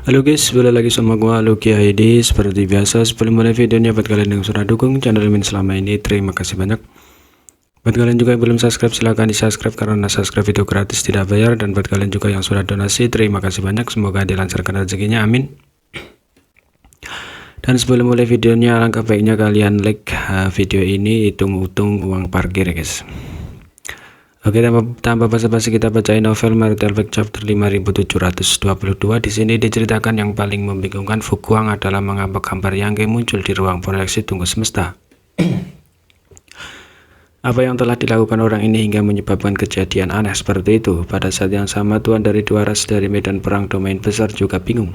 Halo guys, balik lagi sama gua Lucky ID. Seperti biasa, sebelum mulai videonya buat kalian yang sudah dukung channel ini selama ini, terima kasih banyak. Buat kalian juga yang belum subscribe, silahkan di subscribe karena subscribe itu gratis, tidak bayar. Dan buat kalian juga yang sudah donasi, terima kasih banyak, semoga dilancarkan rezekinya, amin. Dan sebelum mulai videonya, alangkah baiknya kalian like video ini, hitung-hitung uang parkir guys. Oke, tanpa basa-basi kita bacain novel Marital Fact chapter 5722. Di sini diceritakan yang paling membingungkan Fuguang adalah mengapa gambar Yangke muncul di ruang proyeksi tunggu semesta. Apa yang telah dilakukan orang ini hingga menyebabkan kejadian aneh seperti itu? Pada saat yang sama, tuan dari dua ras dari medan perang domain besar juga bingung.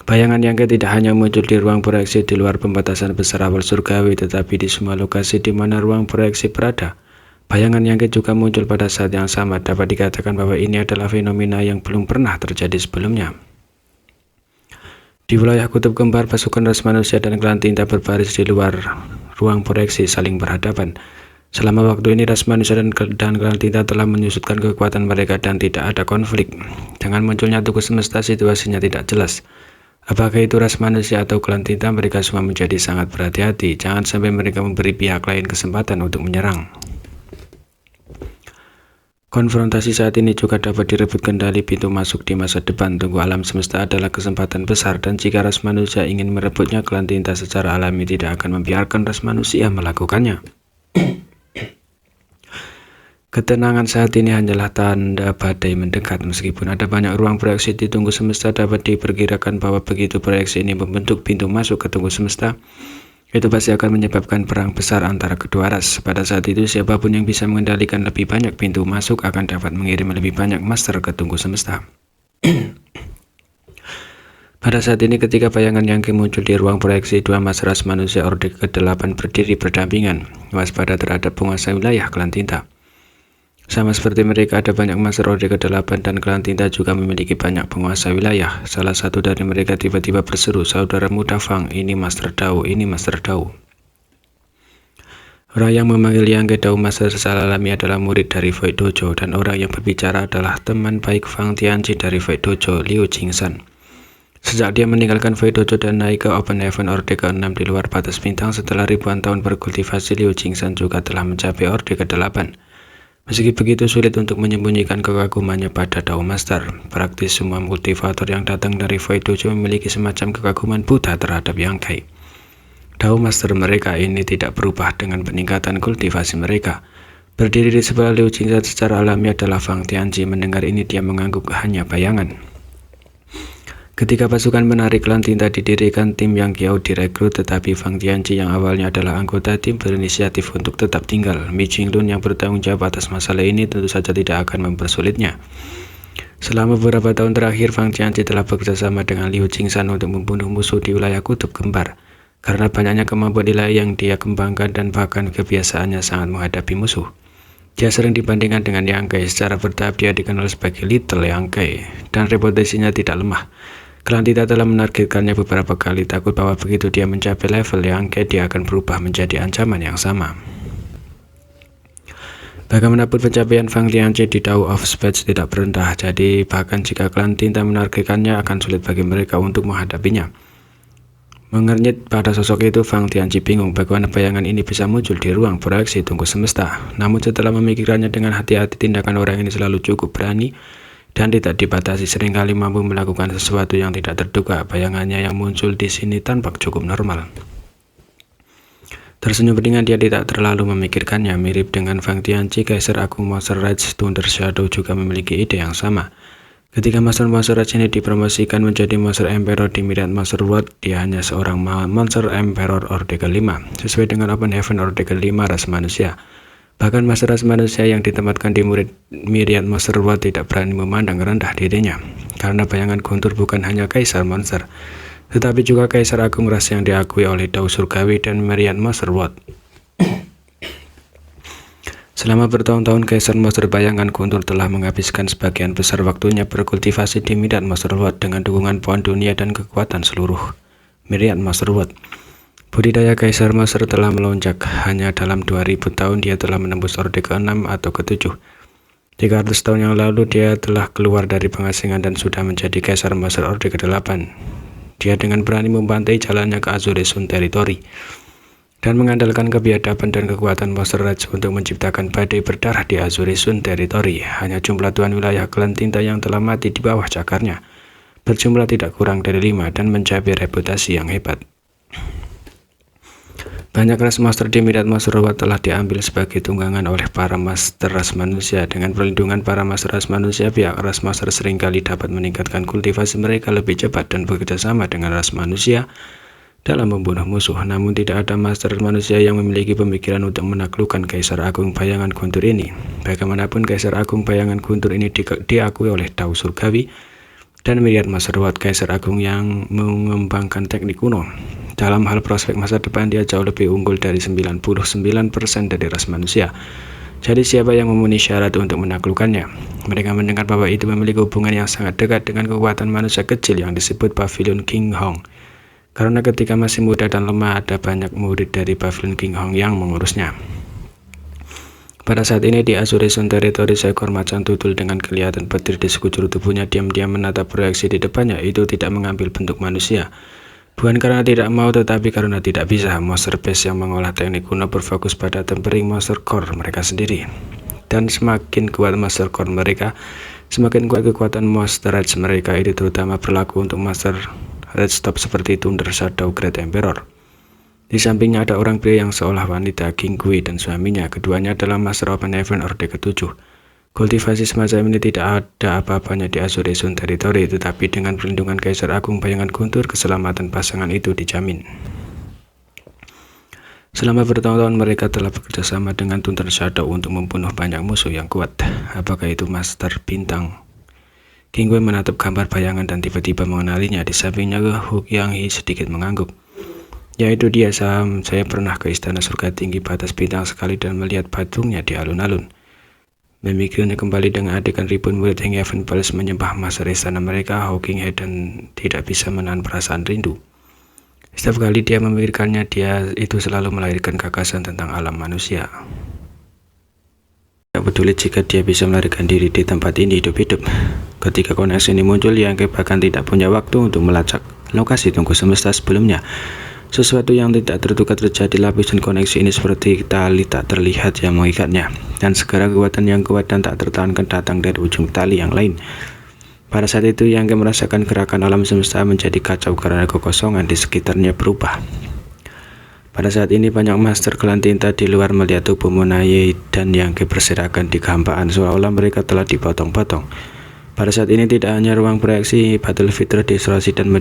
Bayangan Yangke tidak hanya muncul di ruang proyeksi di luar pembatasan besar awal surgawi, tetapi di semua lokasi di mana ruang proyeksi berada. Bayangan Yangke juga muncul pada saat yang sama. Dapat dikatakan bahwa ini adalah fenomena yang belum pernah terjadi sebelumnya. Di wilayah kutub kembar, pasukan ras manusia dan klan tinta berbaris di luar ruang proyeksi saling berhadapan. Selama waktu ini ras manusia dan klan tinta telah menyusutkan kekuatan mereka dan tidak ada konflik. Dengan munculnya tunggu semesta, situasinya tidak jelas. Apakah itu ras manusia atau klan tinta? Mereka semua menjadi sangat berhati-hati. Jangan sampai mereka memberi pihak lain kesempatan untuk menyerang. Konfrontasi saat ini juga dapat direbut kendali pintu masuk di masa depan. Tunggu alam semesta adalah kesempatan besar, dan jika ras manusia ingin merebutnya, klan tinta secara alami tidak akan membiarkan ras manusia melakukannya. Ketenangan saat ini hanyalah tanda badai mendekat. Meskipun ada banyak ruang proyeksi di tunggu semesta, dapat diperkirakan bahwa begitu proyeksi ini membentuk pintu masuk ke tunggu semesta, itu pasti akan menyebabkan perang besar antara kedua ras. Pada saat itu, siapapun yang bisa mengendalikan lebih banyak pintu masuk akan dapat mengirim lebih banyak master ke tunggu semesta. Pada saat ini, ketika bayangan Yangke muncul di ruang proyeksi, dua mas ras manusia Orde ke-8 berdiri berdampingan, waspada terhadap penguasa wilayah klan tinta. Sama seperti mereka, ada banyak master Orde ke-8 dan klan tinta juga memiliki banyak penguasa wilayah. Salah satu dari mereka tiba-tiba berseru, "Saudara muda Fang, ini Master Dao, ini Master Dao." Orang yang memanggil Yangke Dao Master secara alami adalah murid dari Void Dojo, dan orang yang berbicara adalah teman baik Fang Tianchi dari Void Dojo, Liu Jingsan. Sejak dia meninggalkan Void Dojo dan naik ke Open Heaven Orde ke-6 di luar batas bintang setelah ribuan tahun berkultivasi, Liu Jingsan juga telah mencapai Orde ke-8. Meski begitu, sulit untuk menyembunyikan kekagumannya pada Dao Master. Praktis semua kultivator yang datang dari Void Dojo memiliki semacam kekaguman buta terhadap Yangke. Dao Master mereka ini tidak berubah dengan peningkatan kultivasi mereka. Berdiri di sebelah Liu Jingsan secara alami adalah Fang Tianchi. Mendengar ini, dia mengangguk hanya bayangan. Ketika pasukan menarik klan tinta didirikan, tim Yang Qiao direkrut, tetapi Fang Tianchi yang awalnya adalah anggota tim berinisiatif untuk tetap tinggal. Mi Qinglun yang bertanggung jawab atas masalah ini tentu saja tidak akan mempersulitnya. Selama beberapa tahun terakhir, Fang Tianchi telah bekerjasama dengan Liu Jingsan untuk membunuh musuh di wilayah kutub kembar. Karena banyaknya kemampuan nilai yang dia kembangkan dan bahkan kebiasaannya sangat menghadapi musuh, dia sering dibandingkan dengan Yangke. Secara bertahap dia dikenal sebagai Little Yangke, dan reputasinya tidak lemah. Klan tinta telah menargetkannya beberapa kali, takut bahwa begitu dia mencapai level Yangke, dia akan berubah menjadi ancaman yang sama. Bagaimanapun, pencapaian Fang Tianchi di Dao of Spades tidak berhenti, jadi bahkan jika klan tinta menargetkannya, akan sulit bagi mereka untuk menghadapinya. Mengernyit pada sosok itu, Fang Tianchi bingung bagaimana bayangan ini bisa muncul di ruang proyeksi tunggu semesta. Namun setelah memikirkannya dengan hati-hati, tindakan orang ini selalu cukup berani dan tidak dibatasi, seringkali mampu melakukan sesuatu yang tidak terduga. Bayangannya yang muncul di sini tampak cukup normal. Tersenyum ringan, dia tidak terlalu memikirkannya. Mirip dengan Fang Tianchi, Kaiser Agung Monster Rage Thunder Shadow juga memiliki ide yang sama. Ketika Monster Rage ini dipromosikan menjadi Monster Emperor di Myriad Monster World, dia hanya seorang Monster Emperor Orde ke-5, sesuai dengan Open Heaven Orde ke-5 ras manusia. Bahkan master ras manusia yang ditempatkan di Myriad Monster World tidak berani memandang rendah dirinya, karena bayangan guntur bukan hanya Kaisar Monster, tetapi juga Kaisar Agung ras yang diakui oleh Dao Surgawi dan Myriad Monster World. Selama bertahun-tahun, Kaisar Monster bayangan guntur telah menghabiskan sebagian besar waktunya berkultivasi di Myriad Monster World dengan dukungan pohon dunia dan kekuatan seluruh Myriad Monster World. Budidaya Kaisar Monster telah melonjak. Hanya dalam 2000 tahun dia telah menembus Orde ke-6 atau ke-7. 300 tahun yang lalu dia telah keluar dari pengasingan dan sudah menjadi Kaisar Mesir Orde ke-8. Dia dengan berani membantai jalannya ke Azuresun Territory dan mengandalkan kebiadaban dan kekuatan Monster Rage untuk menciptakan badai berdarah di Azuresun Territory. Hanya jumlah tuan wilayah klan tinta yang telah mati di bawah cakarnya berjumlah tidak kurang dari 5 dan mencapai reputasi yang hebat. Banyak ras monster di Midnight Monster World telah diambil sebagai tunggangan oleh para master ras manusia. Dengan perlindungan para master ras manusia, pihak ras monster seringkali dapat meningkatkan kultivasi mereka lebih cepat dan bekerja sama dengan ras manusia dalam membunuh musuh. Namun tidak ada master manusia yang memiliki pemikiran untuk menaklukkan Kaisar Agung Bayangan Guntur ini. Bagaimanapun, Kaisar Agung Bayangan Guntur ini diakui oleh Tau Surgawi dan Midnight Monster World. Kaisar Agung yang mengembangkan teknik kuno. Dalam hal prospek masa depan, dia jauh lebih unggul dari 99% dari ras manusia. Jadi siapa yang memenuhi syarat untuk menaklukkannya? Mereka mendengar bahwa itu memiliki hubungan yang sangat dekat dengan kekuatan manusia kecil yang disebut Pavilion King Hong. Karena ketika masih muda dan lemah, ada banyak murid dari Pavilion King Hong yang mengurusnya. Pada saat ini di Azuresun Territory, seekor macan tutul dengan kelihatan petir di sekujur tubuhnya diam-diam menatap proyeksi di depannya. Itu tidak mengambil bentuk manusia. Bukan karena tidak mau, tetapi karena tidak bisa. Monster Base yang mengolah teknik kuno berfokus pada tempering monster core mereka sendiri. Dan semakin kuat monster core mereka, semakin kuat kekuatan monster rage mereka. Itu terutama berlaku untuk monster rage top seperti Thunder Shadow Great Emperor. Di sampingnya ada orang pria yang seolah wanita, King Gui dan suaminya. Keduanya adalah Master Open Heaven Orde ke-7. Kultivasi semacam ini tidak ada apa-apanya di Azuresun Territory, tetapi dengan perlindungan Kaisar Agung Bayangan Guntur, keselamatan pasangan itu dijamin. Selama bertahun-tahun mereka telah bekerja sama dengan Thunder Shadow untuk membunuh banyak musuh yang kuat. Apakah itu Master Bintang? King Gui menatap gambar bayangan dan tiba-tiba mengenalinya. Di sampingnya Hu Qianghi sedikit mengangguk. Yaitu dia, saya pernah ke Istana Surga Tinggi Batas Bintang sekali dan melihat patungnya di alun-alun. Memikirnya kembali dengan adegan ribuan murid hingga Heaven Palace menyembah master istana mereka, Hawking Head, dan tidak bisa menahan perasaan rindu. Setiap kali dia memikirkannya, dia itu selalu melahirkan gagasan tentang alam manusia. Tidak peduli jika dia bisa melarikan diri di tempat ini hidup-hidup. Ketika koneksi ini muncul, Yang bahkan tidak punya waktu untuk melacak lokasi tunggu semesta sebelumnya. Sesuatu yang tidak terduga terjadi. Lapisan koneksi ini seperti tali tak terlihat yang mengikatnya, dan segera kekuatan yang kuat dan tak tertahankan datang dari ujung tali yang lain. Pada saat itu Yang merasakan gerakan alam semesta menjadi kacau karena kekosongan di sekitarnya berubah. Pada saat ini banyak master klan tinta di luar melihat tubuh Monaye dan Yang berserakan di kehampaan seolah-olah mereka telah dipotong-potong. Pada saat ini tidak hanya ruang proyeksi, battlefield, distorsi dan